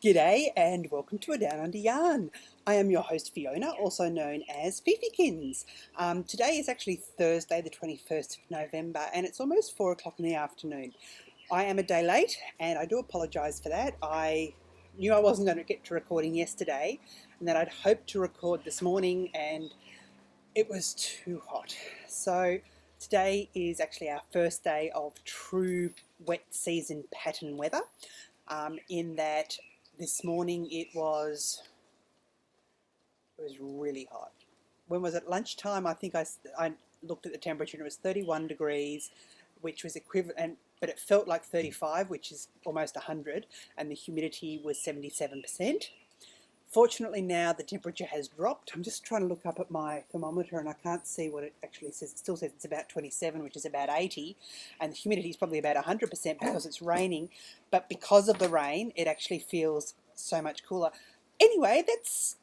G'day and welcome to a Down Under Yarn. I am your host Fiona, also known as Fifykins. Today is actually Thursday the 21st of November and it's almost 4 o'clock in the afternoon. I am a day late and I do apologise for that. I knew I wasn't going to get to recording yesterday and that I'd hoped to record this morning and it was too hot. So today is actually our first day of true wet season pattern weather, in that this morning it was really hot. When was it? Lunchtime, I think I looked at the temperature and it was 31 degrees, which was equivalent, but it felt like 35, which is almost 100, and the humidity was 77%. Fortunately now the temperature has dropped. I'm just trying to look up at my thermometer and I can't see what it actually says. It still says it's about 27, which is about 80, and the humidity is probably about 100% because it's raining. But because of the rain, it actually feels so much cooler. Anyway, that's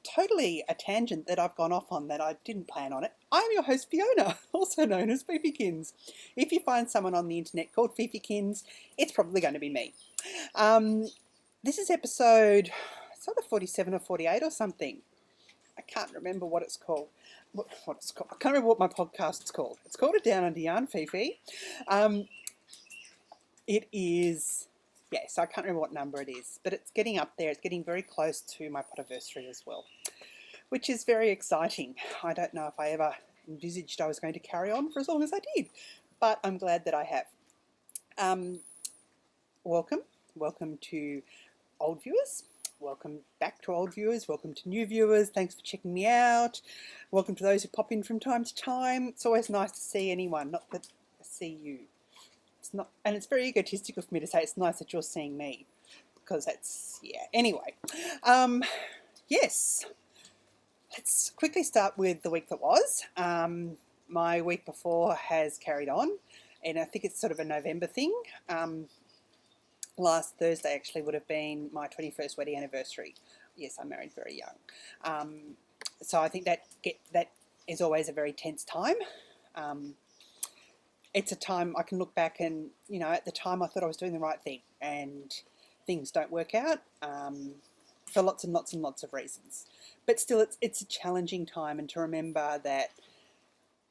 totally a tangent that I've gone off on that I didn't plan on it. I'm your host Fiona, also known as Fifykins. If you find someone on the internet called Fifykins, it's probably going to be me. This is episode... it's either 47 or 48 or something. I can't remember what it's called. What it's called. I can't remember what my podcast's called. It's called A Down Under Yarn, Fifi. It is, yes, I can't remember what number it is, but it's getting up there. It's getting very close to my potiversary as well, which is very exciting. I don't know if I ever envisaged I was going to carry on for as long as I did, but I'm glad that I have. Welcome to old viewers. Welcome back to old viewers, welcome to new viewers, thanks for checking me out. Welcome to those who pop in from time to time. It's always nice to see anyone, not that I see you. It's not, and it's very egotistical for me to say it's nice that you're seeing me, because that's, yeah. Anyway, yes, let's quickly start with the week that was. My week before has carried on, and I think it's sort of a November thing. Last Thursday actually would have been my 21st wedding anniversary. Yes, I married very young. So I think that is always a very tense time. It's a time I can look back and, you know, at the time I thought I was doing the right thing and things don't work out for lots and lots and lots of reasons. But still, it's a challenging time, and to remember that,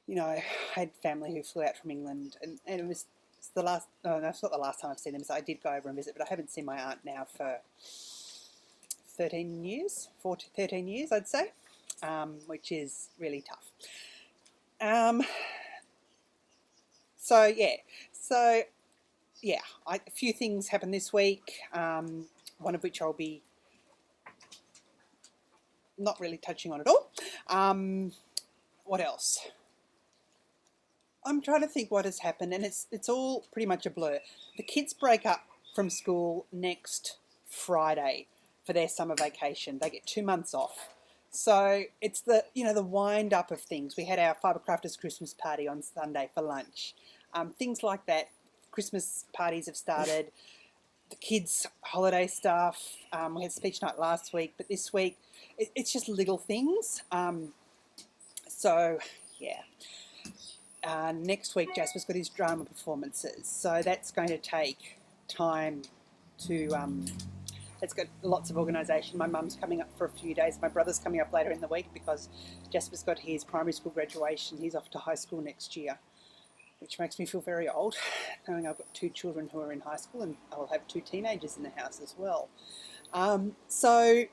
you know, I had family who flew out from England and it was... it's the last, no, it's not the last time I've seen them, so I did go over and visit, but I haven't seen my aunt now for 13 years, 13 years, I'd say, which is really tough. So yeah, a few things happened this week, one of which I'll be not really touching on at all. What else? I'm trying to think what has happened, and it's all pretty much a blur. The kids break up from school next Friday for their summer vacation. They get 2 months off. So it's the wind up of things. We had our Fibercrafters Christmas party on Sunday for lunch. Things like that. Christmas parties have started. The kids' holiday stuff. We had speech night last week, but this week it's just little things. So yeah. Next week Jasper's got his drama performances, so that's going to take time to, it's got lots of organisation. My mum's coming up for a few days, my brother's coming up later in the week because Jasper's got his primary school graduation. He's off to high school next year, which makes me feel very old, knowing I've got 2 children who are in high school and I'll have 2 teenagers in the house as well. So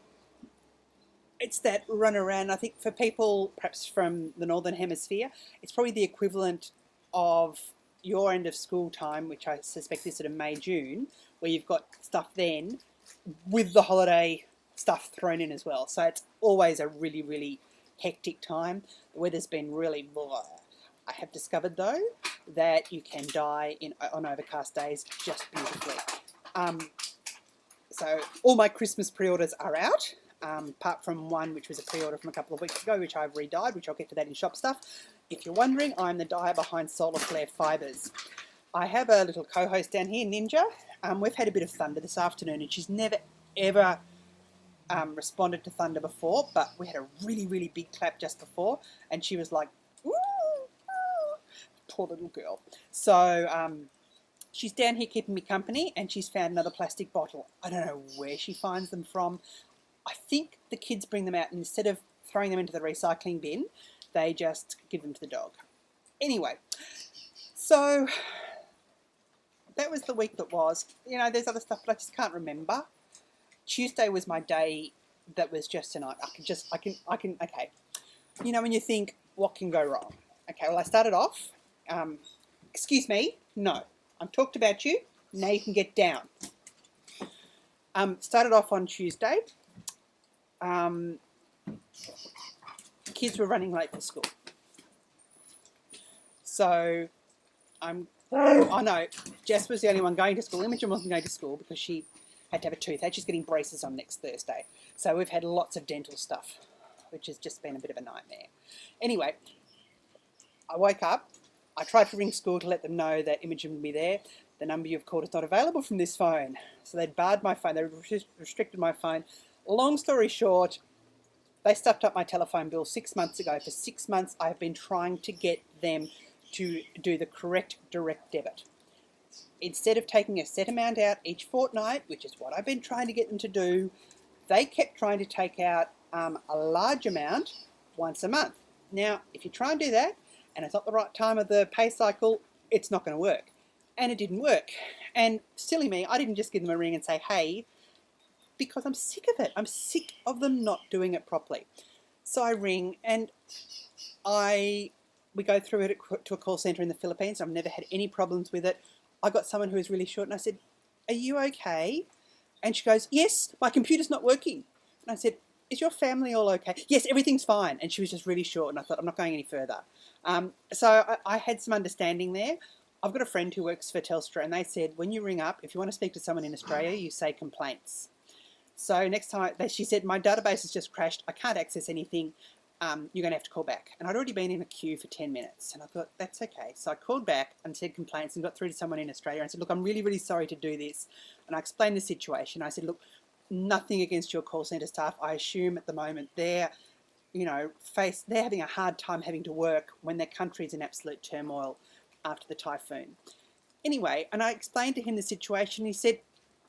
it's that run around. I think for people perhaps from the Northern Hemisphere, it's probably the equivalent of your end of school time, which I suspect is sort of May, June, where you've got stuff then with the holiday stuff thrown in as well. So it's always a really, really hectic time. The weather's been really blah. I have discovered though that you can dye on overcast days just beautifully. So all my Christmas pre-orders are out. Apart from one which was a pre-order from a couple of weeks ago, which I've re-dyed, which I'll get to that in shop stuff. If you're wondering, I'm the dyer behind Solar Flare Fibres. I have a little co-host down here, Ninja. We've had a bit of thunder this afternoon, and she's never ever responded to thunder before, but we had a really, really big clap just before, and she was like, ooh, ooh. Poor little girl. So she's down here keeping me company, and she's found another plastic bottle. I don't know where she finds them from. I think the kids bring them out, and instead of throwing them into the recycling bin, they just give them to the dog. Anyway, so that was the week that was. You know, there's other stuff, but I just can't remember. Tuesday was my day that was just tonight. Okay. You know, when you think, what can go wrong? Okay, well, I started off, excuse me, no. I'm talked about you, now you can get down. Started off on Tuesday. Kids were running late for school. So, oh no, Jess was the only one going to school. Imogen wasn't going to school because she had to have a toothache. She's getting braces on next Thursday. So we've had lots of dental stuff, which has just been a bit of a nightmare. Anyway, I woke up. I tried to ring school to let them know that Imogen would be there. The number you've called is not available from this phone. So they'd barred my phone. They restricted my phone. Long story short, they stuffed up my telephone bill 6 months ago. For 6 months, I've been trying to get them to do the correct direct debit. Instead of taking a set amount out each fortnight, which is what I've been trying to get them to do, they kept trying to take out a large amount once a month. Now, if you try and do that, and it's not the right time of the pay cycle, it's not going to work. And it didn't work. And silly me, I didn't just give them a ring and say, hey, because I'm sick of it. I'm sick of them not doing it properly. So I ring, and we go through it to a call centre in the Philippines. I've never had any problems with it. I got someone who was really short, and I said, are you okay? And she goes, yes, my computer's not working. And I said, is your family all okay? Yes, everything's fine. And she was just really short, and I thought, I'm not going any further. So I had some understanding there. I've got a friend who works for Telstra, and they said, when you ring up, if you want to speak to someone in Australia, you say complaints. So next time, she said, my database has just crashed. I can't access anything. You're going to have to call back. And I'd already been in a queue for 10 minutes. And I thought, that's okay. So I called back and said complaints and got through to someone in Australia and said, look, I'm really, really sorry to do this. And I explained the situation. I said, look, nothing against your call centre staff. I assume at the moment they're having a hard time having to work when their country's in absolute turmoil after the typhoon. Anyway, and I explained to him the situation. He said,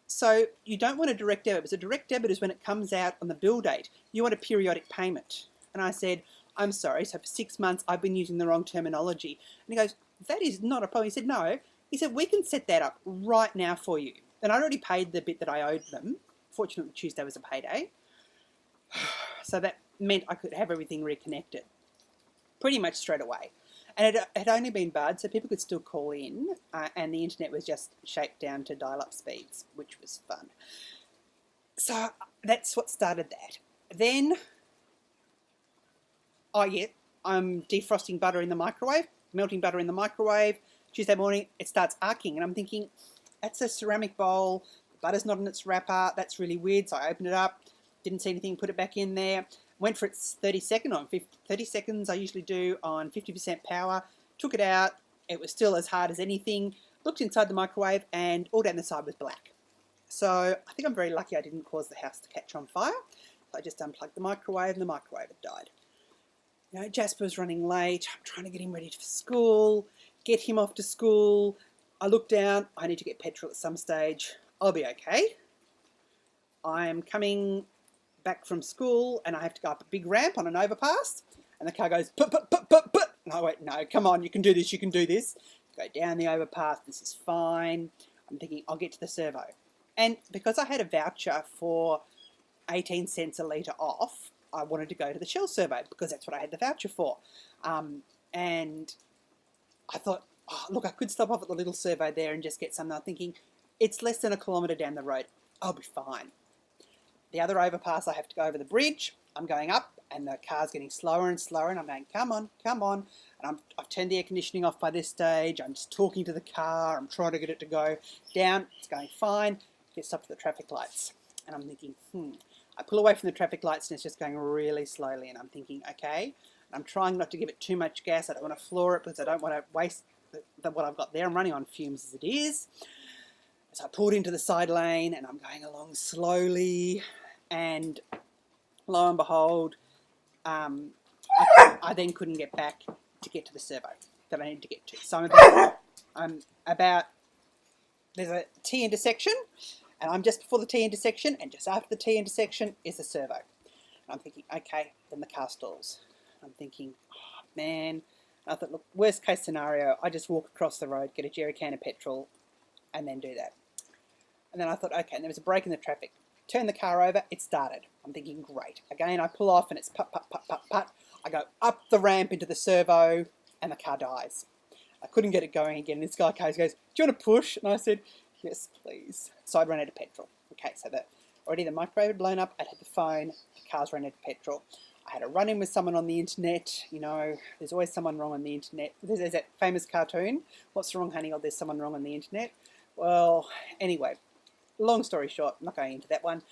so you don't want a direct debit, because a direct debit is when it comes out on the bill date. You want a periodic payment. And I said, I'm sorry, so for 6 months I've been using the wrong terminology. And he goes, that is not a problem. He said, no. He said, we can set that up right now for you. And I'd already paid the bit that I owed them. Fortunately, Tuesday was a payday. So that meant I could have everything reconnected pretty much straight away. And it had only been barred, so people could still call in, and the internet was just shaped down to dial-up speeds, which was fun. So that's what started that. Then, I'm defrosting butter in the microwave, melting butter in the microwave. Tuesday morning, it starts arcing, and I'm thinking, that's a ceramic bowl, the butter's not in its wrapper, that's really weird. So I opened it up, didn't see anything, put it back in there. Went for its 30 seconds I usually do on 50% power. Took it out. It was still as hard as anything. Looked inside the microwave, and all down the side was black. So I think I'm very lucky I didn't cause the house to catch on fire. So I just unplugged the microwave, and the microwave had died. You know, Jasper's running late. I'm trying to get him ready for school, get him off to school. I look down. I need to get petrol at some stage. I'll be okay. I'm coming back from school, and I have to go up a big ramp on an overpass, and the car goes put. And I went, no, come on, you can do this, you can do this. Go down the overpass, this is fine. I'm thinking I'll get to the servo. And because I had a voucher for 18 cents a litre off, I wanted to go to the Shell servo because that's what I had the voucher for. And I thought, oh, look, I could stop off at the little servo there and just get something. I'm thinking, it's less than a kilometre down the road. I'll be fine. The other overpass, I have to go over the bridge. I'm going up, and the car's getting slower and slower, and I'm going, come on. And I've turned the air conditioning off by this stage. I'm just talking to the car. I'm trying to get it to go down. It's going fine. Get stopped at the traffic lights. And I'm thinking, I pull away from the traffic lights, and it's just going really slowly. And I'm thinking, okay. And I'm trying not to give it too much gas. I don't want to floor it because I don't want to waste what I've got there. I'm running on fumes as it is. So I pulled into the side lane, and I'm going along slowly, and lo and behold, I then couldn't get back to get to the servo that I needed to get to. So I'm about there's a T intersection, and I'm just before the T intersection, and just after the T intersection is the servo. And I'm thinking, okay, then the car stalls. I'm thinking, oh, man. And I thought, look, worst case scenario, I just walk across the road, get a jerry can of petrol, and then do that. And then I thought, okay, and there was a break in the traffic. Turn the car over, it started. I'm thinking, great. Again, I pull off, and it's put, put, put, put, put. I go up the ramp into the servo, and the car dies. I couldn't get it going again. This guy goes, do you want to push? And I said, yes, please. So I'd run out of petrol. Okay, so already the microwave had blown up. I'd had the phone. The car's run out of petrol. I had a run-in with someone on the internet. You know, there's always someone wrong on the internet. There's that famous cartoon, What's Wrong, Honey? Or There's Someone Wrong on the internet. Well, anyway, long story short, I'm not going into that one.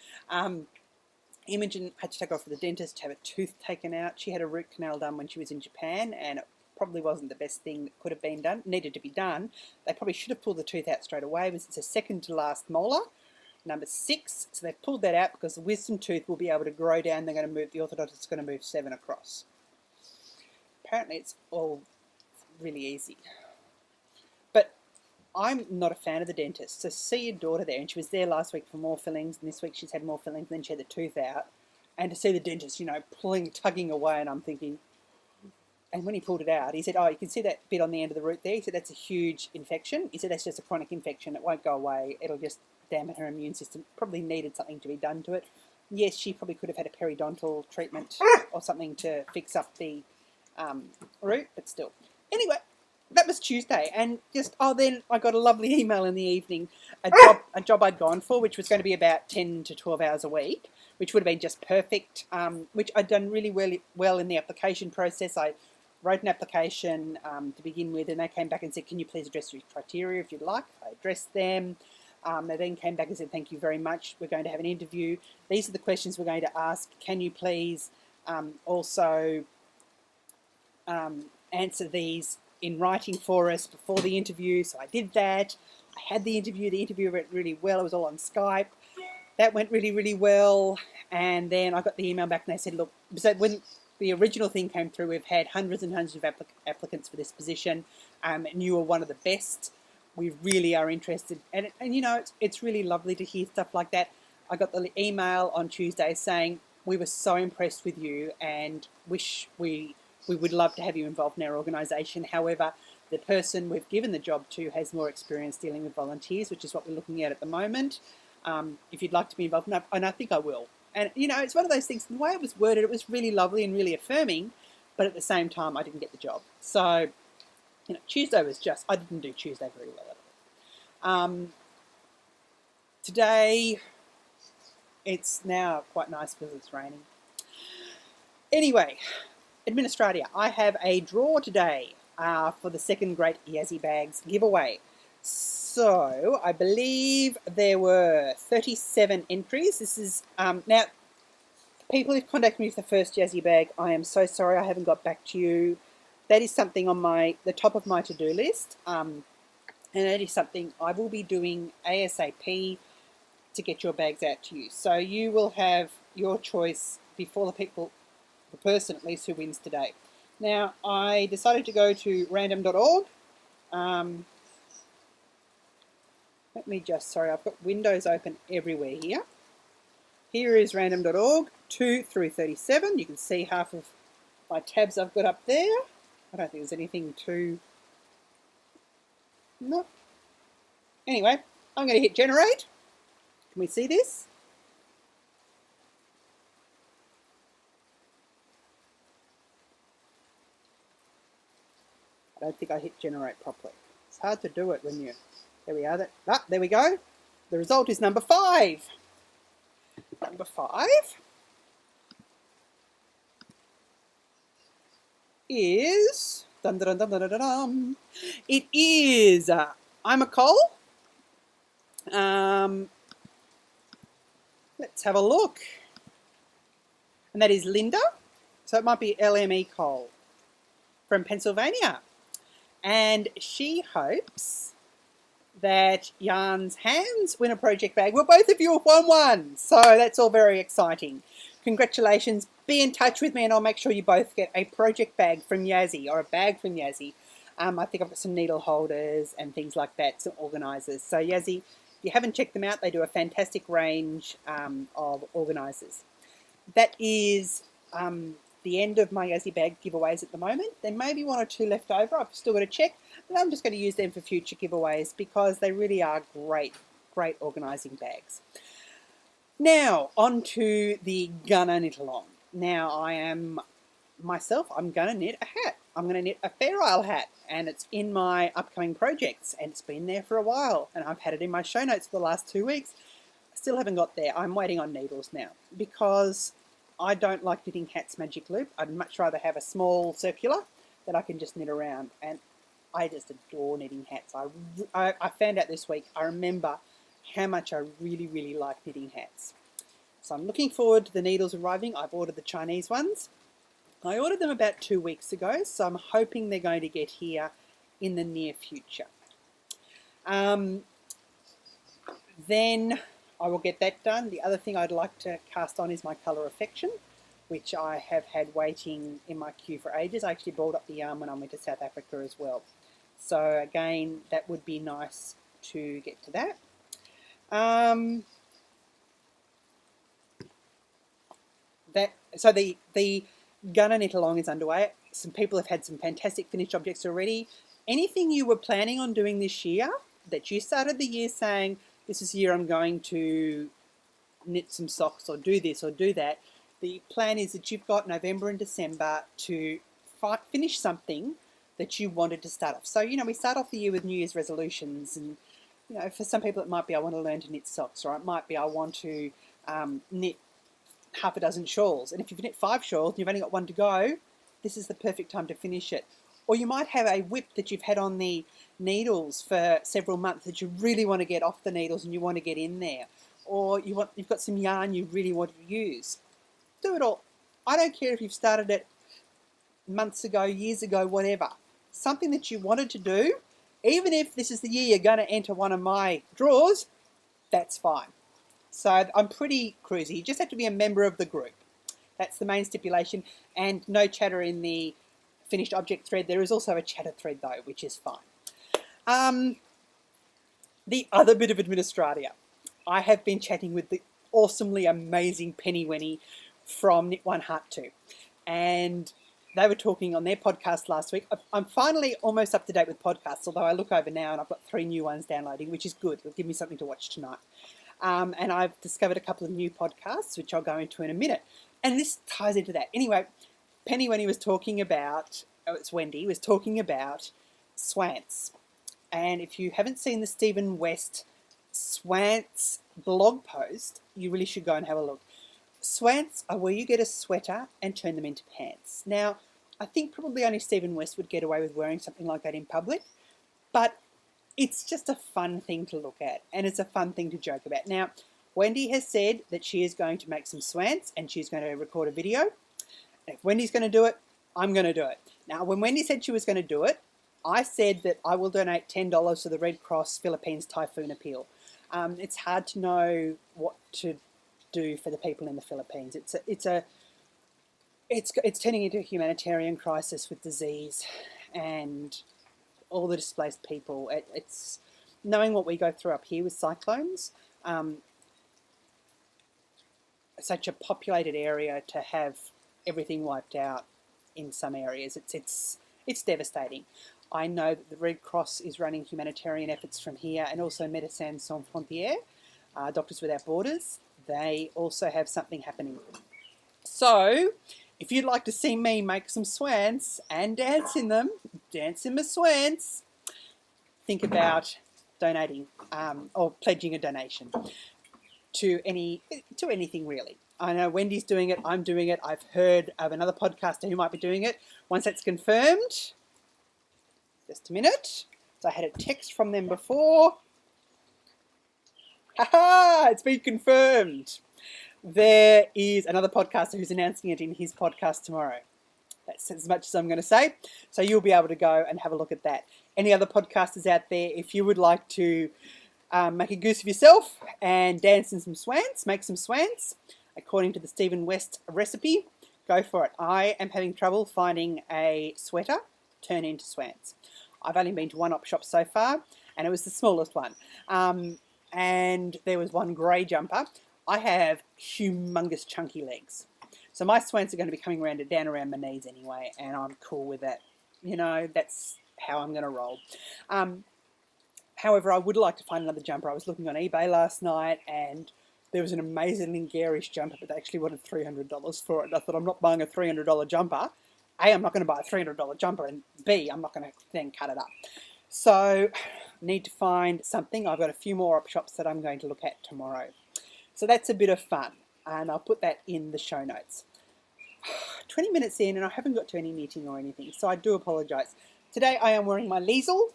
Imogen had to take off to the dentist to have a tooth taken out. She had a root canal done when she was in Japan, and it probably wasn't the best thing that could have been done, needed to be done. They probably should have pulled the tooth out straight away. It's a second to last molar, number 6. So they've pulled that out because the wisdom tooth will be able to grow down. They're going to move, the orthodontist is going to move 7 across. Apparently it's all really easy. But I'm not a fan of the dentist. So see your daughter there, and she was there last week for more fillings, and this week she's had more fillings, and then she had the tooth out. And to see the dentist, you know, tugging away, and I'm thinking, and when he pulled it out, he said, oh, you can see that bit on the end of the root there? He said, that's a huge infection. He said, that's just a chronic infection. It won't go away. It'll just dampen her immune system. Probably needed something to be done to it. Yes, she probably could have had a periodontal treatment or something to fix up the root, but still. Anyway, that was Tuesday. And then I got a lovely email in the evening, a job I'd gone for, which was going to be about 10 to 12 hours a week, which would have been just perfect, which I'd done really well in the application process. I wrote an application to begin with, and they came back and said, can you please address your criteria if you'd like? I addressed them. They then came back and said, thank you very much. We're going to have an interview. These are the questions we're going to ask. Can you please also answer these in writing for us before the interview? So I did that. I had the interview. The interview went really well. It was all on Skype. That went really well. And then I got the email back, and they said, look, so when the original thing came through, we've had hundreds and hundreds of applicants for this position, and you are one of the best. We really are interested. And you know, it's really lovely to hear stuff like that. I got the email on Tuesday saying, we were so impressed with you and wish we would love to have you involved in our organisation. However, the person we've given the job to has more experience dealing with volunteers, which is what we're looking at the moment. If you'd like to be involved, and I think I will. And, you know, it's one of those things, the way it was worded, it was really lovely and really affirming, but at the same time, I didn't get the job. So, you know, Tuesday was I didn't do Tuesday very well at all. Today, it's now quite nice because it's raining. Anyway, Administratia, I have a draw today for the second Great Yazzie Bags giveaway. So, I believe there were 37 entries. This is, now, people who've contacted me for the first Yazzie bag, I am so sorry I haven't got back to you. That is something on the top of my to-do list, and that is something I will be doing ASAP to get your bags out to you. So you will have your choice before the person at least who wins today. Now, I decided to go to random.org. Let me sorry, I've got windows open everywhere here. Here is random.org, 2 through 37. You can see half of my tabs I've got up there. I don't think there's anything too... No. Anyway, I'm going to hit generate. Can we see this? I don't think I hit generate properly. It's hard to do it when you... There we are. There we go. The result is number 5. Number 5 is... Dun, dun, dun, dun, dun, dun, dun. It is... I'm a Cole. Let's have a look. And that is Linda. So it might be LME Cole from Pennsylvania. And she hopes that Jan's hands win a project bag. Well, both of you have won one. So that's all very exciting. Congratulations. Be in touch with me and I'll make sure you both get a project bag from Yazzie or a bag from Yazzie. I think I've got some needle holders and things like that, some organisers. So Yazzie, if you haven't checked them out, they do a fantastic range of organisers. That is the end of my Yazzie bag giveaways at the moment. There may be one or two left over. I've still got to check, but I'm just going to use them for future giveaways because they really are great, great organising bags. Now, on to the Gonna Knit Along. Now, I'm going to knit a hat. I'm going to knit a Fair Isle hat, and it's in my upcoming projects, and it's been there for a while, and I've had it in my show notes for the last 2 weeks. I still haven't got there. I'm waiting on needles now because I don't like knitting hats magic loop. I'd much rather have a small circular that I can just knit around, and I just adore knitting hats. I found out this week, I remember how much I really, really like knitting hats. So I'm looking forward to the needles arriving. I've ordered the Chinese ones. I ordered them about 2 weeks ago, so I'm hoping they're going to get here in the near future. Then I will get that done. The other thing I'd like to cast on is my Colour Affection, which I have had waiting in my queue for ages. I actually brought up the yarn when I went to South Africa as well. So again, that would be nice to get to that. So the Gonna Knit Along is underway. Some people have had some fantastic finished objects already. Anything you were planning on doing this year that you started the year saying, this is the year I'm going to knit some socks or do this or do that, the plan is that you've got November and December to finish something that you wanted to start off. So, we start off the year with New Year's resolutions, and, for some people it might be I want to learn to knit socks, or it might be I want to knit half a dozen shawls. And if you've knit 5 shawls and you've only got 1 to go, this is the perfect time to finish it. Or you might have a whip that you've had on the needles for several months that you really want to get off the needles and you want to get in there. Or you've got some yarn you really want to use. Do it all. I don't care if you've started it months ago, years ago, whatever. Something that you wanted to do, even if this is the year you're going to enter one of my draws, that's fine. So I'm pretty cruisy. You just have to be a member of the group. That's the main stipulation. And no chatter in the finished object thread. There is also a chatter thread though, which is fine. The other bit of administratia. I have been chatting with the awesomely amazing Penny Wenny from Knit One Heart 2. And they were talking on their podcast last week. I'm finally almost up to date with podcasts, although I look over now and I've got 3 new ones downloading, which is good. It'll give me something to watch tonight. And I've discovered a couple of new podcasts, which I'll go into in a minute. And this ties into that. Anyway, Penny, when he was talking about, it's Wendy, was talking about swants. And if you haven't seen the Stephen West swants blog post, you really should go and have a look. Swants are where you get a sweater and turn them into pants. Now, I think probably only Stephen West would get away with wearing something like that in public, but it's just a fun thing to look at, and it's a fun thing to joke about. Now, Wendy has said that she is going to make some swants and she's going to record a video. And if Wendy's going to do it, I'm going to do it. Now, when Wendy said she was going to do it, I said that I will donate $10 to the Red Cross Philippines Typhoon Appeal. It's hard to know what to do for the people in the Philippines. It's turning into a humanitarian crisis with disease and all the displaced people. It's knowing what we go through up here with cyclones. Such a populated area to have everything wiped out in some areas. It's devastating. I know that the Red Cross is running humanitarian efforts from here, and also Médecins Sans Frontières, Doctors Without Borders. They also have something happening. So, if you'd like to see me make some swans and dance in them, dance in my swans, think about donating or pledging a donation to anything really. I know Wendy's doing it, I'm doing it, I've heard of another podcaster who might be doing it. Once that's confirmed, just a minute. So I had a text from them before. Ha! It's been confirmed. There is another podcaster who's announcing it in his podcast tomorrow. That's as much as I'm going to say. So you'll be able to go and have a look at that. Any other podcasters out there, if you would like to make a goose of yourself and dance in some swans, make some swans, according to the Stephen West recipe, go for it. I am having trouble finding a sweater turn into swans. I've only been to one op shop so far, and it was the smallest one. And there was one grey jumper. I have humongous chunky legs. So my swans are going to be coming down around my knees anyway, and I'm cool with that. You know, that's how I'm going to roll. However, I would like to find another jumper. I was looking on eBay last night, and there was an amazingly garish jumper, but they actually wanted $300 for it. And I thought, I'm not buying a $300 jumper. A, I'm not going to buy a $300 jumper, and B, I'm not going to then cut it up. So, need to find something. I've got a few more op shops that I'm going to look at tomorrow. So that's a bit of fun, and I'll put that in the show notes. 20 minutes in, and I haven't got to any knitting or anything, so I do apologise. Today I am wearing my Liesel.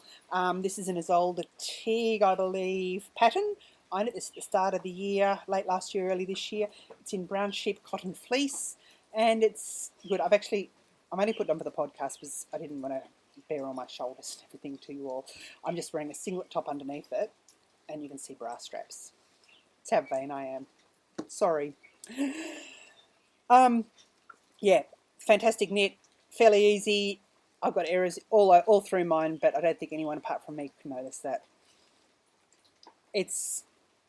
This is an Isolde Teague, I believe, pattern. I knit this at the start of the year, late last year, early this year. It's in brown sheep cotton fleece, and it's good. I'm only putting it on for the podcast because I didn't want to bare all my shoulders and everything to you all. I'm just wearing a singlet top underneath it, and you can see bra straps. That's how vain I am. Sorry. Yeah, fantastic knit, fairly easy. I've got errors all through mine, but I don't think anyone apart from me can notice that.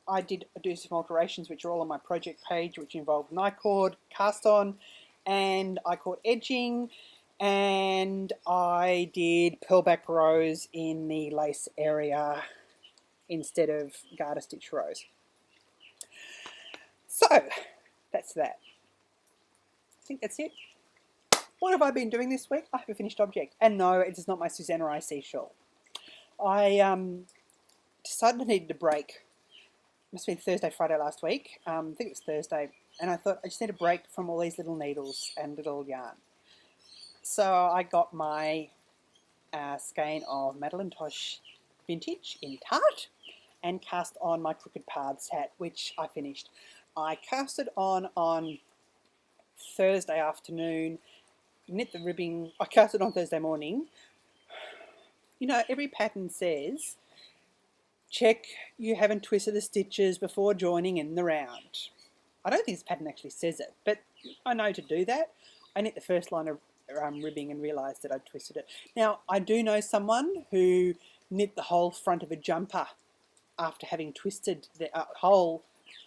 I did do some alterations which are all on my project page, which involved I-cord, cast on, and I-cord edging, and I did pearlback rows in the lace area instead of garter stitch rows. So, that's that. I think that's it. What have I been doing this week? I have a finished object. And no, it is not my Susanna IC shawl. I decided I needed a break. It must have been Thursday, Friday last week. I think it was Thursday. And I thought I just need a break from all these little needles and little yarn. So I got my skein of Madeline Tosh Vintage in Tart and cast on my Crooked Paths hat, which I finished. I cast it on Thursday afternoon, knit the ribbing. I cast it on Thursday morning. You know, every pattern says, check you haven't twisted the stitches before joining in the round. I don't think this pattern actually says it, but I know to do that. I knit the first line of ribbing and realised that I'd twisted it. Now, I do know someone who knit the whole front of a jumper after having twisted the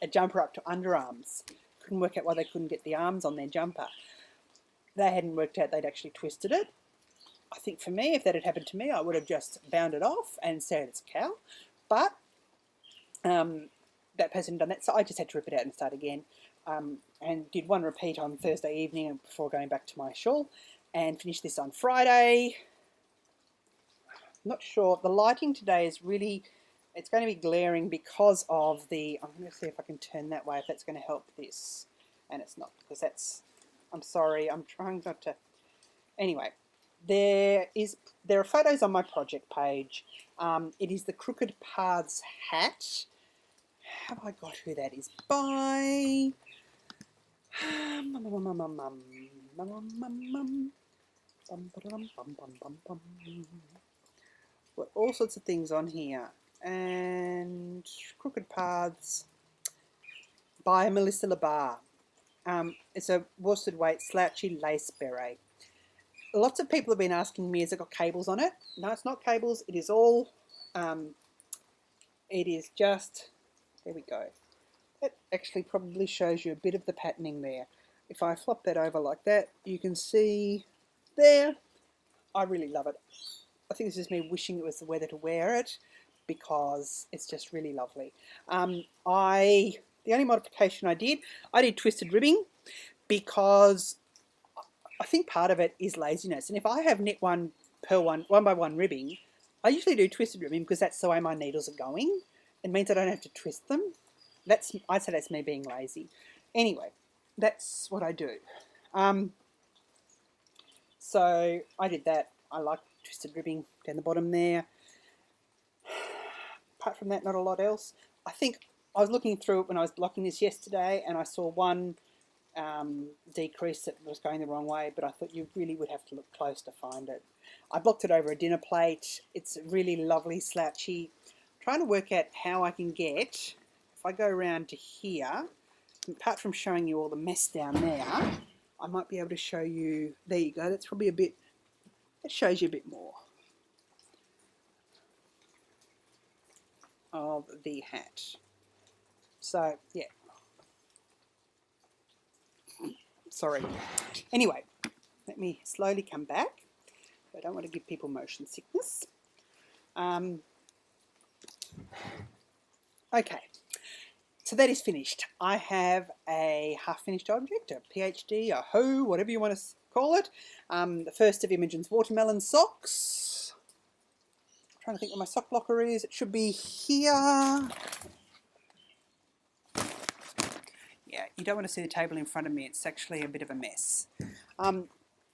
a jumper up to underarms. Couldn't work out why they couldn't get the arms on their jumper. They hadn't worked out they'd actually twisted it. I think for me, if that had happened to me, I would have just bound it off and said it's a cow. But that person had done that, so I just had to rip it out and start again. And did one repeat on Thursday evening before going back to my shawl, and finished this on Friday. Not sure. The lighting today is really, it's going to be glaring because of the, I'm going to see if I can turn that way, if that's going to help this. And it's not, because that's, I'm sorry, I'm trying not to. Anyway, there are photos on my project page. It is the Crooked Paths hat. Have I got who that is by? Got all sorts of things on here. And Crooked Paths by Melissa LaBar. It's a worsted weight slouchy lace beret. Lots of people have been asking me, has it got cables on it? No, it's not cables. It is all, it is just, there we go. That actually probably shows you a bit of the patterning there. If I flop that over like that, you can see there. I really love it. I think this is me wishing it was the weather to wear it because it's just really lovely. The only modification I did twisted ribbing because I think part of it is laziness. And if I have knit one by one ribbing, I usually do twisted ribbing because that's the way my needles are going. It means I don't have to twist them. I'd say that's me being lazy. Anyway, that's what I do. So I did that. I like twisted ribbing down the bottom there. Apart from that, not a lot else. I think I was looking through it when I was blocking this yesterday, and I saw one decrease that was going the wrong way, but I thought you really would have to look close to find it. I blocked it over a dinner plate. It's really lovely, slouchy. I'm trying to work out how I can get, if I go around to here, apart from showing you all the mess down there, I might be able to show you, there you go, that's probably a bit, that shows you a bit more. of the hat. So, yeah. Sorry. Anyway, let me slowly come back. I don't want to give people motion sickness. Okay, so that is finished. I have a half-finished object, a PhD, a hoe, whatever you want to call it. The first of Imogen's watermelon socks. I'm trying to think where my sock blocker is. It should be here. Yeah, you don't want to see the table in front of me. It's actually a bit of a mess.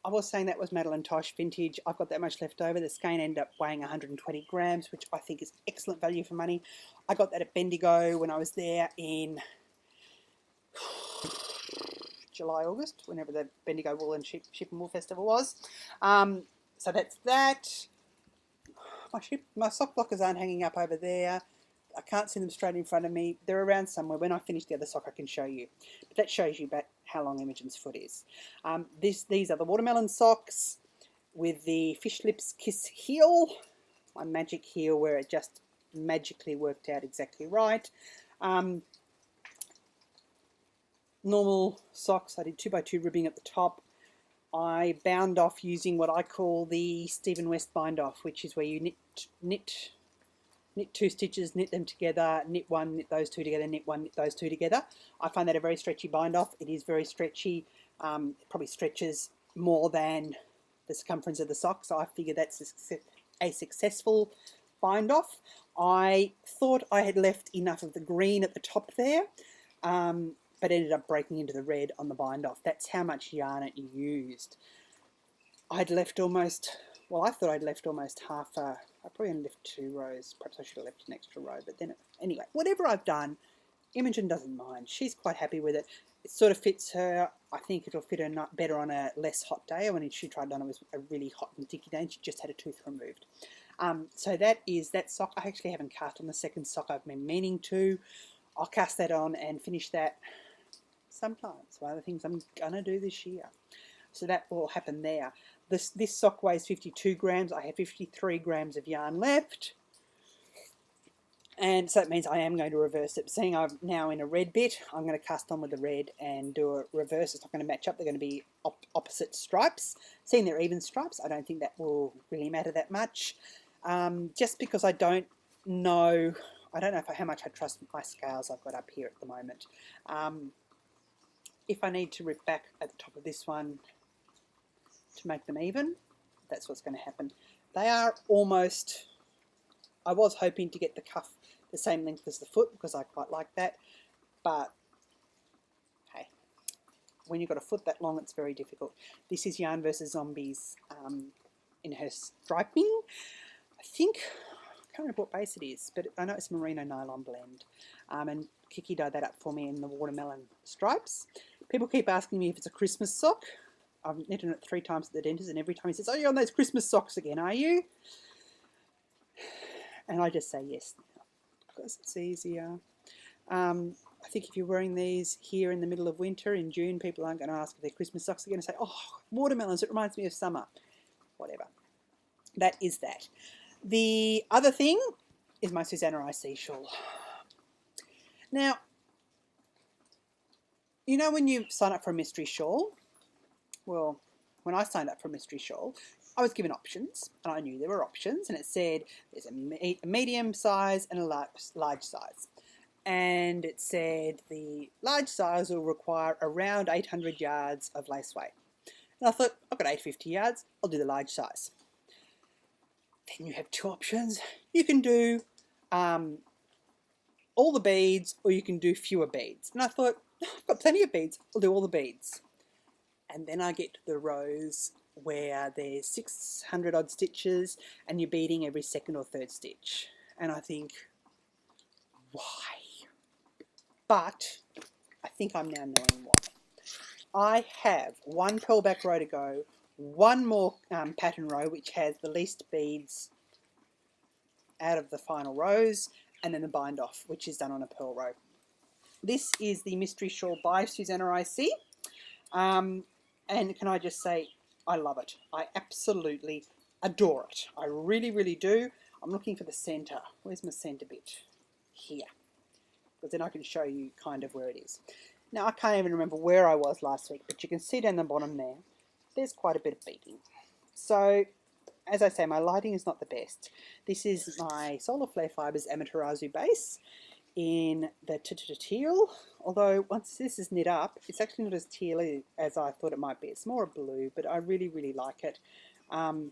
I was saying that was Madeline Tosh vintage. I've got that much left over. The skein ended up weighing 120 grams, which I think is excellent value for money. I got that at Bendigo when I was there in July, August, whenever the Bendigo Wool and Ship and Wool Festival was. So that's that. My sock blockers aren't hanging up over there. I can't see them straight in front of me. They're around somewhere. When I finish the other sock, I can show you. But that shows you about how long Imogen's foot is. These are the watermelon socks with the Fish Lips Kiss heel. My magic heel where it just magically worked out exactly right. Normal socks. I did 2x2 ribbing at the top. I bound off using what I call the Stephen West bind off, which is where you knit 2 stitches, knit them together, knit one, knit those 2 together, knit one, knit those 2 together. I find that a very stretchy bind off. It is very stretchy. It probably stretches more than the circumference of the sock, so I figure that's a successful bind off. I thought I had left enough of the green at the top there, but ended up breaking into the red on the bind off. That's how much yarn it used. I'd left almost, well, I thought I'd left almost half a, I probably only left 2 rows. Perhaps I should have left an extra row, but then, anyway, whatever I've done, Imogen doesn't mind. She's quite happy with it. It sort of fits her. I think it'll fit her better on a less hot day. When she tried on, it was a really hot and sticky day, and she just had a tooth removed. So that is that sock. I actually haven't cast on the second sock. I've been meaning to. I'll cast that on and finish that sometime. It's one of the things I'm going to do this year. So that will happen there. This sock weighs 52 grams. I have 53 grams of yarn left. And so that means I am going to reverse it. Seeing I'm now in a red bit, I'm going to cast on with the red and do a reverse. It's not going to match up. They're going to be opposite stripes. Seeing they're even stripes, I don't think that will really matter that much. Just because I don't know how much I trust my scales I've got up here at the moment. If I need to rip back at the top of this one to make them even, that's what's going to happen. They are almost, I was hoping to get the cuff the same length as the foot because I quite like that, but hey, when you've got a foot that long, it's very difficult. This is Yarn vs. Zombies in her striping. I think, I can't remember what base it is, but I know it's merino nylon blend. And Kiki dyed that up for me in the watermelon stripes. People keep asking me if it's a Christmas sock. I've knitted it 3 times at the dentist, and every time he says, "Oh, you're on those Christmas socks again, are you?" And I just say yes, because it's easier. I think if you're wearing these here in the middle of winter, in June, people aren't going to ask if they're Christmas socks. They're going to say, "Oh, watermelons, it reminds me of summer." Whatever. That is that. The other thing is my Susanna IC shawl. Now, you know when you sign up for a mystery shawl? Well, when I signed up for a mystery shawl, I was given options, and I knew there were options, and it said there's a medium size and a large size. And it said the large size will require around 800 yards of lace weight. And I thought, I've got 850 yards, I'll do the large size. Then you have 2 options. You can do all the beads, or you can do fewer beads. And I thought, I've got plenty of beads, I'll do all the beads. And then I get to the rows where there's 600 odd stitches and you're beading every 2nd or 3rd stitch. And I think, why? But I think I'm now knowing why. I have 1 pearl back row to go, 1 more pattern row which has the least beads out of the final rows, and then the bind off which is done on a pearl row. This is the Mystery Shawl by Susanna IC. And can I just say, I love it. I absolutely adore it. I really, really do. I'm looking for the centre. Where's my centre bit? here, because then I can show you kind of where it is. Now, I can't even remember where I was last week, but you can see down the bottom there, there's quite a bit of beading. So, as I say, my lighting is not the best. This is my Solar Flare Fibers Amaterasu base in the teal, although once this is knit up, it's actually not as teal as I thought it might be. It's more a blue, but I really, really like it. Trying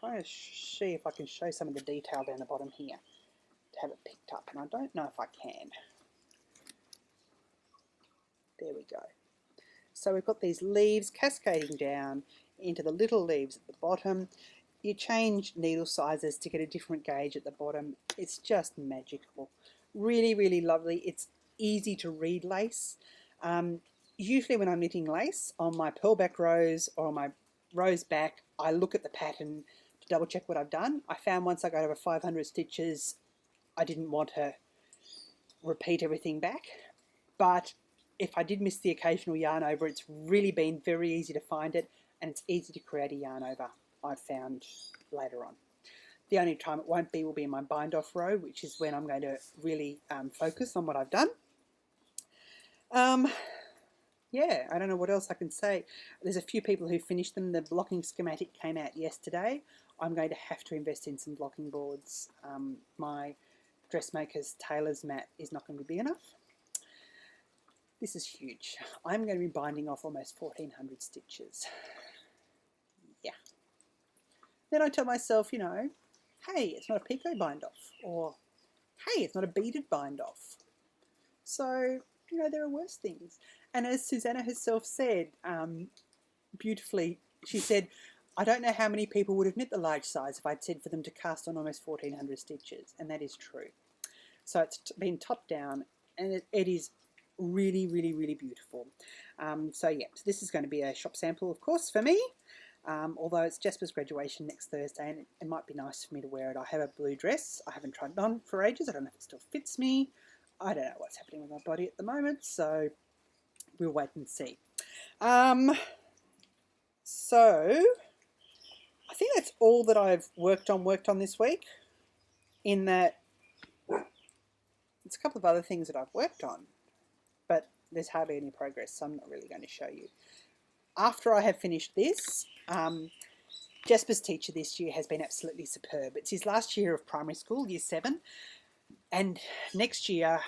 to see if I can show some of the detail down the bottom here to have it picked up, and I don't know if I can. There we go. So we've got these leaves cascading down into the little leaves at the bottom. You change needle sizes to get a different gauge at the bottom. It's just magical. Really, really lovely. It's easy to read lace. Usually when I'm knitting lace on my pearl back rows or on my rows back, I look at the pattern to double check what I've done. I found once I got over 500 stitches, I didn't want to repeat everything back. But if I did miss the occasional yarn over, it's really been very easy to find it, and it's easy to create a yarn over, I've found later on. The only time it won't be will be in my bind off row, which is when I'm going to really focus on what I've done. Yeah, I don't know what else I can say. There's a few people who finished them. The blocking schematic came out yesterday. I'm going to have to invest in some blocking boards. My dressmaker's tailor's mat is not going to be big enough. This is huge. I'm going to be binding off almost 1,400 stitches. Yeah. Then I tell myself, you know, hey, it's not a picot bind off, or hey, it's not a beaded bind off. So, you know, there are worse things. And as Susanna herself said beautifully, she said, I don't know how many people would have knit the large size if I'd said for them to cast on almost 1,400 stitches, and that is true. So it's been top down, and it is really, really, really beautiful. So yeah, so this is going to be a shop sample, of course, for me. Although it's Jasper's graduation next Thursday, and it might be nice for me to wear it. I have a blue dress. I haven't tried it on for ages. I don't know if it still fits me. I don't know what's happening with my body at the moment, so we'll wait and see. So I think that's all that I've worked on this week, in that it's a couple of other things that I've worked on, but there's hardly any progress, so I'm not really going to show you. After I have finished this, Jasper's teacher this year has been absolutely superb. It's his last year of primary school, year 7, and next year,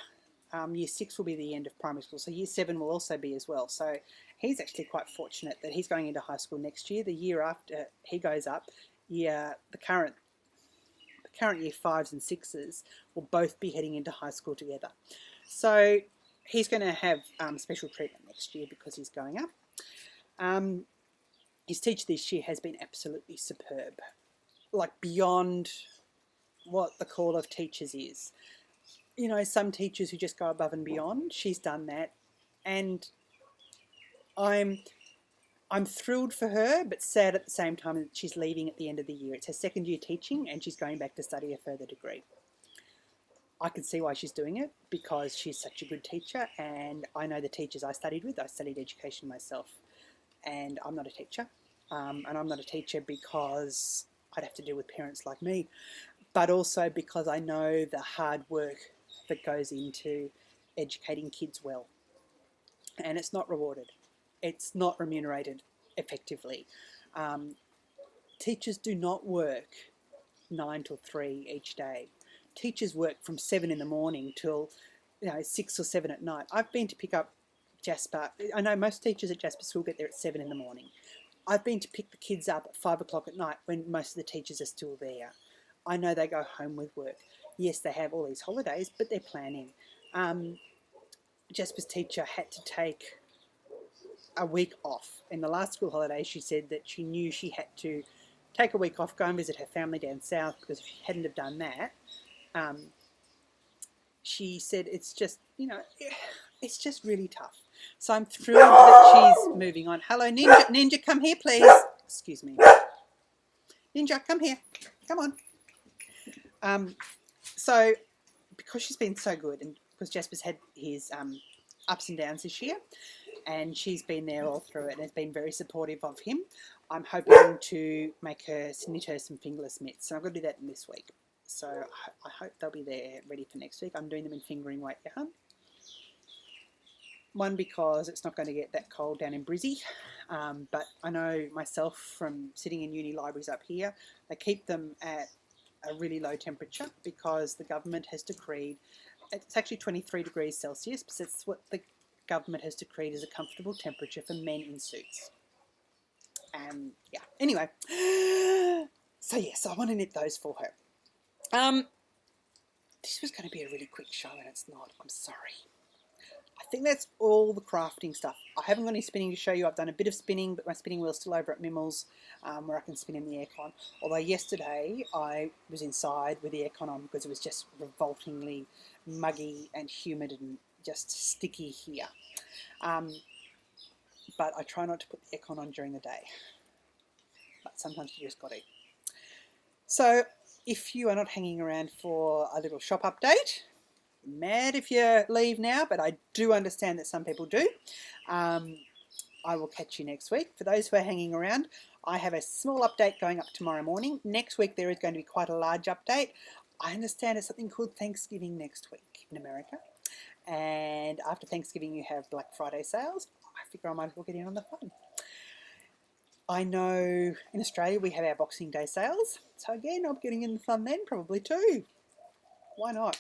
year 6 will be the end of primary school, so year 7 will also be as well. So he's actually quite fortunate that he's going into high school next year. The year after he goes up, the current year 5s and 6s will both be heading into high school together. So he's going to have special treatment next year because he's going up. His teacher this year has been absolutely superb, like beyond what the call of teachers is. You know, some teachers who just go above and beyond. She's done that, and I'm thrilled for her, but sad at the same time that she's leaving at the end of the year. It's her second year teaching, and she's going back to study a further degree. I can see why she's doing it, because she's such a good teacher, and I know the teachers I studied with. I studied education myself, and I'm not a teacher. And I'm not a teacher because I'd have to deal with parents like me, but also because I know the hard work that goes into educating kids well. And it's not rewarded. It's not remunerated effectively. Teachers do not work 9 till 3 each day. Teachers work from 7 in the morning till 6 or 7 at night. I've been to pick up Jasper. I know most teachers at Jasper School get there at 7 in the morning. I've been to pick the kids up at 5 o'clock at night when most of the teachers are still there. I know they go home with work. Yes, they have all these holidays, but they're planning. Jasper's teacher had to take a week off. In the last school holiday, she said that she knew she had to take a week off, go and visit her family down south, because if she hadn't have done that, she said it's just, it's just really tough. So I'm thrilled that she's moving on. Hello, Ninja. Ninja, come here, please. Excuse me. Ninja, come here. Come on. So because she's been so good, and because Jasper's had his ups and downs this year, and she's been there all through it and has been very supportive of him, I'm hoping to make her knit her some fingerless mitts. So I'm going to do that in this week. So I hope they'll be there ready for next week. I'm doing them in fingering weight yarn. One, because it's not going to get that cold down in Brizzy, but I know myself from sitting in uni libraries up here, they keep them at a really low temperature because the government has decreed, it's actually 23 degrees Celsius, but it's what the government has decreed as a comfortable temperature for men in suits. Yeah, anyway, so yes, I want to knit those for her. This was going to be a really quick show and it's not, I'm sorry. I think that's all the crafting stuff. I haven't got any spinning to show you. I've done a bit of spinning, but my spinning wheel's still over at Mimmels, where I can spin in the aircon. Although yesterday I was inside with the aircon on because it was just revoltingly muggy and humid and just sticky here. But I try not to put the aircon on during the day. But sometimes you just got to. So if you are not hanging around for a little shop update, mad if you leave now, but I do understand that some people do. I will catch you next week. For those who are hanging around, I have a small update going up tomorrow morning. Next week there is going to be quite a large update. I understand it's something called Thanksgiving next week in America. And after Thanksgiving you have Black Friday sales. I figure I might as well get in on the fun. I know in Australia we have our Boxing Day sales. So again, I'm getting in the fun then, probably too. Why not?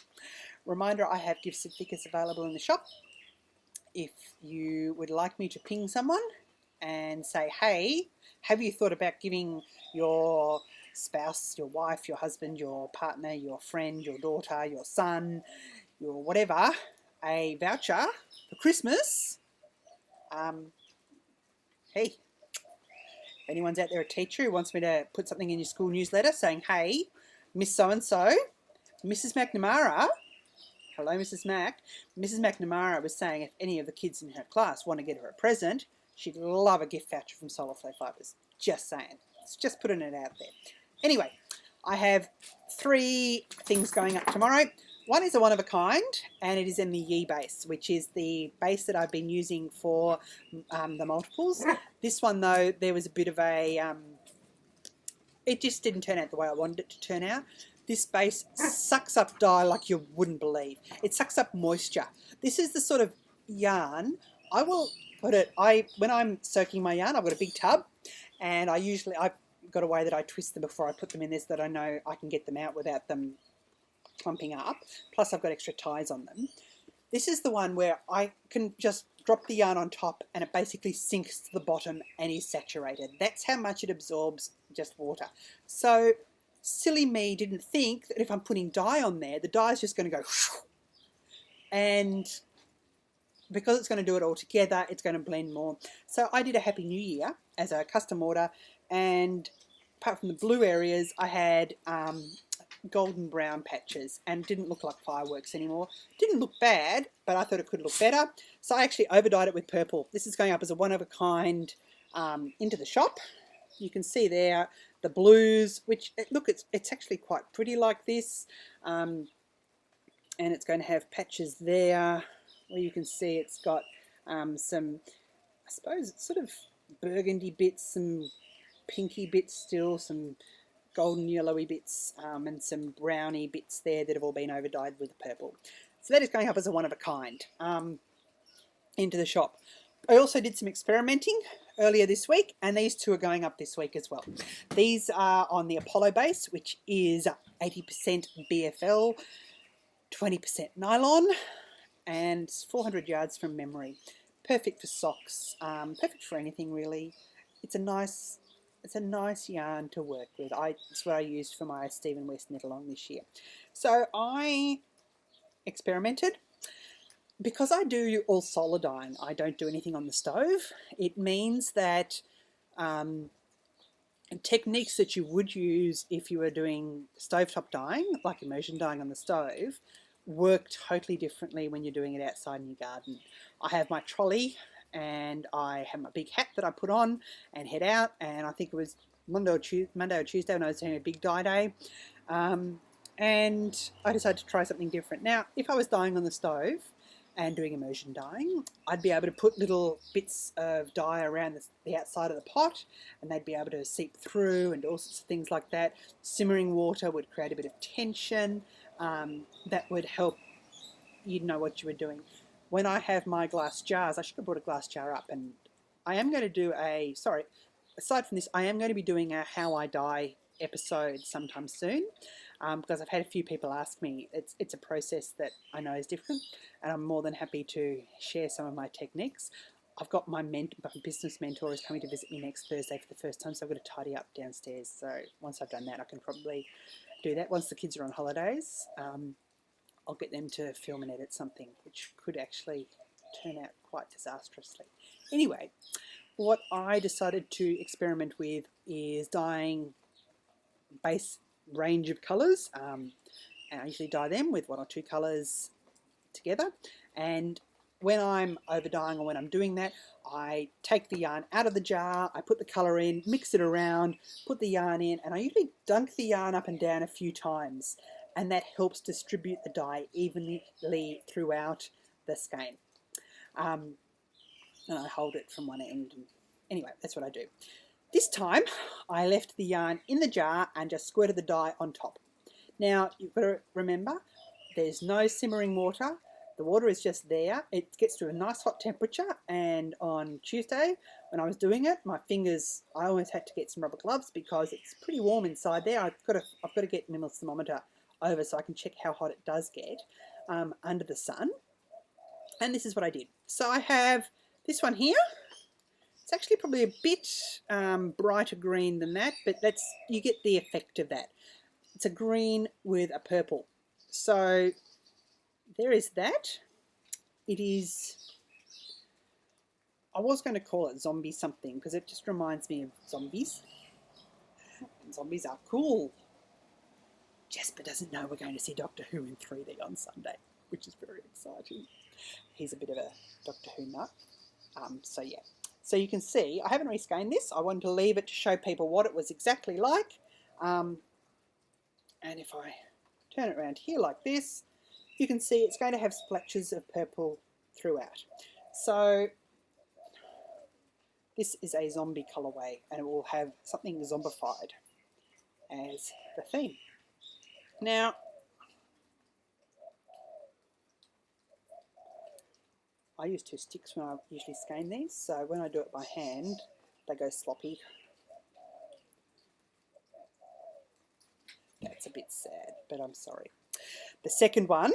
Reminder, I have gift certificates available in the shop. If you would like me to ping someone and say, hey, have you thought about giving your spouse, your wife, your husband, your partner, your friend, your daughter, your son, your whatever, a voucher for Christmas? Hey, if anyone's out there a teacher who wants me to put something in your school newsletter saying, hey, Miss So-and-so, Mrs. McNamara, hello, Mrs. Mac. Mrs. McNamara was saying if any of the kids in her class want to get her a present, she'd love a gift voucher from Solar Flow Fibres. Just saying. It's just putting it out there. Anyway, I have 3 things going up tomorrow. One is a one-of-a-kind, and it is in the Yi base, which is the base that I've been using for the multiples. This one, though, there was a bit of a... it just didn't turn out the way I wanted it to turn out. This base sucks up dye like you wouldn't believe. It sucks up moisture. This is the sort of yarn, I will put it, when I'm soaking my yarn, I've got a big tub, and I've got a way that I twist them before I put them in this that I know I can get them out without them clumping up. Plus I've got extra ties on them. This is the one where I can just drop the yarn on top and it basically sinks to the bottom and is saturated. That's how much it absorbs just water. So silly me didn't think that if I'm putting dye on there, the dye is just going to go and because it's going to do it all together, it's going to blend more. So I did a Happy New Year as a custom order, and apart from the blue areas, I had golden brown patches and didn't look like fireworks anymore. Didn't look bad, but I thought it could look better. So I actually overdyed it with purple. This is going up as a one-of-a-kind into the shop. You can see there the blues, which, look, it's actually quite pretty like this. And it's going to have patches there where you can see it's got some, I suppose it's sort of burgundy bits, some pinky bits still, some golden yellowy bits, and some browny bits there that have all been overdyed with purple. So that is going up as a one-of-a-kind into the shop. I also did some experimenting earlier this week, and these 2 are going up this week as well. These are on the Apollo base, which is 80% BFL, 20% nylon, and 400 yards from memory. Perfect for socks, perfect for anything really. It's a nice yarn to work with. It's what I used for my Stephen West knit along this year. So I experimented. Because I do all solid iron, I don't do anything on the stove. It means that techniques that you would use if you were doing stovetop dyeing, like immersion dyeing on the stove, work totally differently when you're doing it outside in your garden. I have my trolley and I have my big hat that I put on and head out, and I think it was Monday or Tuesday when I was doing a big dye day, and I decided to try something different. Now, if I was dyeing on the stove, and doing immersion dyeing, I'd be able to put little bits of dye around the outside of the pot, and they'd be able to seep through and all sorts of things like that. Simmering water would create a bit of tension. That would help you know what you were doing. When I have my glass jars, I should have brought a glass jar up, and I am going to do aside from this, I am going to be doing a how I dye episode sometime soon, because I've had a few people ask me. It's a process that I know is different, and I'm more than happy to share some of my techniques. I've got my business mentor is coming to visit me next Thursday for the first time, so I've got to tidy up downstairs. So once I've done that, I can probably do that. Once the kids are on holidays, I'll get them to film and edit something, which could actually turn out quite disastrously. Anyway, what I decided to experiment with is dyeing base range of colours, and I usually dye them with one or two colours together. And when I'm over dyeing or when I'm doing that, I take the yarn out of the jar, I put the colour in, mix it around, put the yarn in, and I usually dunk the yarn up and down a few times, and that helps distribute the dye evenly throughout the skein. And I hold it from one end. And anyway, that's what I do. This time, I left the yarn in the jar and just squirted the dye on top. Now, you've got to remember, there's no simmering water. The water is just there. It gets to a nice hot temperature, and on Tuesday, when I was doing it, my fingers, I almost had to get some rubber gloves because it's pretty warm inside there. I've got to get my thermometer over so I can check how hot it does get under the sun. And this is what I did. So I have this one here. It's actually probably a bit brighter green than that, but you get the effect of that. It's a green with a purple. So there is that. It is, I was going to call it zombie something because it just reminds me of zombies. And zombies are cool. Jasper doesn't know we're going to see Doctor Who in 3D on Sunday, which is very exciting. He's a bit of a Doctor Who nut. So yeah. So you can see, I haven't reskeined this. I wanted to leave it to show people what it was exactly like. And if I turn it around here like this, you can see it's going to have splotches of purple throughout. So this is a zombie colourway, and it will have something zombified as the theme. Now, I use two sticks when I usually skein these, so when I do it by hand, they go sloppy. That's a bit sad, but I'm sorry. The second one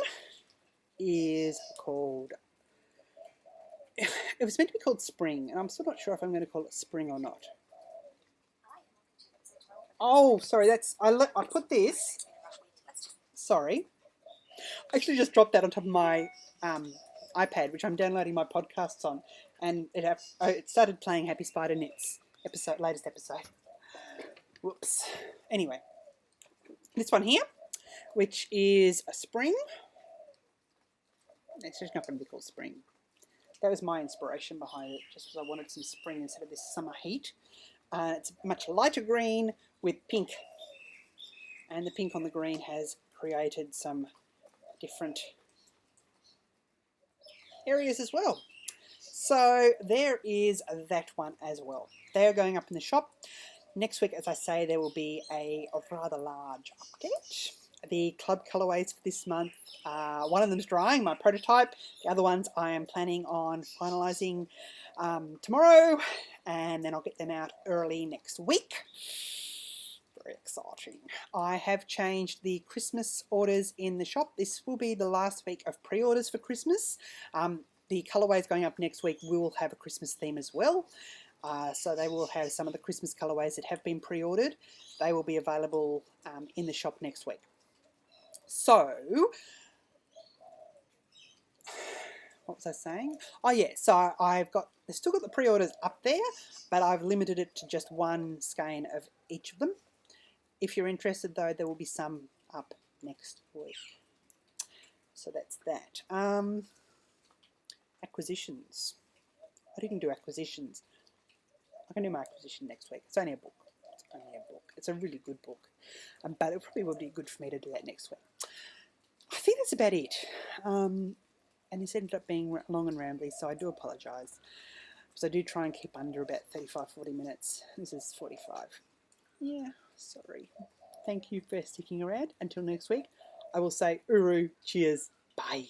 is called, it was meant to be called Spring, and I'm still not sure if I'm going to call it Spring or not. Oh, sorry, I put this, sorry. I actually just dropped that on top of my iPad, which I'm downloading my podcasts on, and it started playing Happy Spider Knits latest episode. Whoops. Anyway, this one here, which is a spring. It's just not going to be called Spring. That was my inspiration behind it, just because I wanted some spring instead of this summer heat. It's a much lighter green with pink, and the pink on the green has created some different areas as well. So there is that one as well. They are going up in the shop. Next week, as I say, there will be a rather large update. The club colourways for this month, one of them is drying, my prototype. The other ones I am planning on finalising tomorrow, and then I'll get them out early next week. Very exciting. I have changed the Christmas orders in the shop. This will be the last week of pre-orders for Christmas. The colourways going up next week will have a Christmas theme as well. So they will have some of the Christmas colourways that have been pre-ordered. They will be available in the shop next week. So, what was I saying? Oh yeah, so I've still got the pre-orders up there, but I've limited it to just one skein of each of them. If you're interested though, there will be some up next week. So that's that. Acquisitions. I didn't do acquisitions. I can do my acquisition next week. It's only a book. It's a really good book. But it probably will be good for me to do that next week. I think that's about it. and this ended up being long and rambly, so I do apologise. So I do try and keep under about 35-40 minutes. This is 45. Yeah, sorry. Thank you for sticking around. Until next week, I will say uru, cheers, bye.